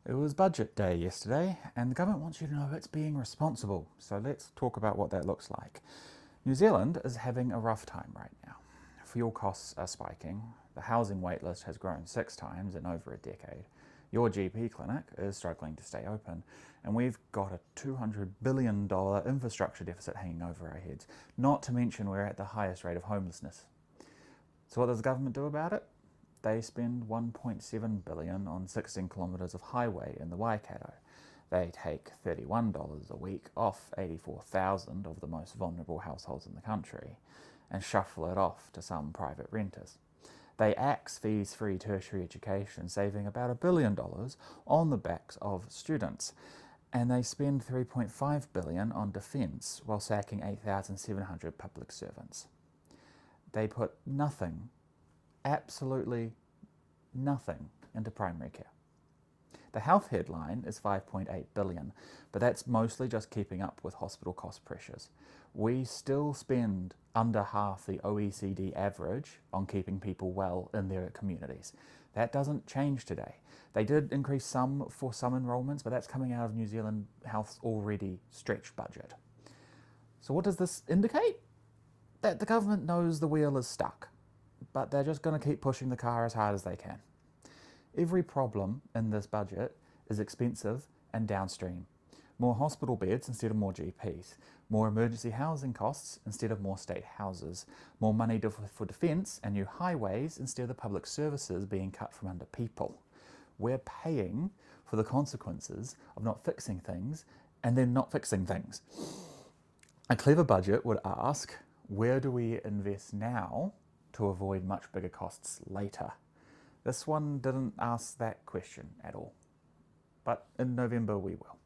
It was budget day yesterday, and the government wants you to know it's being responsible. So let's talk about what that looks like. New Zealand is having a rough time right now. Fuel costs are spiking, the housing waitlist has grown 6 times in over a decade, your GP clinic is struggling to stay open, and we've got a $200 billion infrastructure deficit hanging over our heads, not to mention we're at the highest rate of homelessness. So what does the government do about it? They spend $1.7 billion on 16 kilometres of highway in the Waikato. They take $31 a week off 84,000 of the most vulnerable households in the country and shuffle it off to some private renters. They axe fees-free tertiary education, saving about $1 billion on the backs of students. And they spend $3.5 billion on defence while sacking 8,700 public servants. They put nothing, absolutely nothing, into primary care. The health headline is $5.8 billion, but that's mostly just keeping up with hospital cost pressures. We still spend under half the OECD average on keeping people well in their communities. That doesn't change today. They did increase some for some enrolments, but that's coming out of New Zealand Health's already stretched budget. So what does this indicate? That the government knows the wheel is stuck, but they're just going to keep pushing the car as hard as they can. Every problem in this budget is expensive and downstream. More hospital beds instead of more GPs, more emergency housing costs instead of more state houses, more money for defence and new highways instead of the public services being cut from under people. We're paying for the consequences of not fixing things and then not fixing things. A clever budget would ask, where do we invest now to avoid much bigger costs later? This one didn't ask that question at all, but in November we will.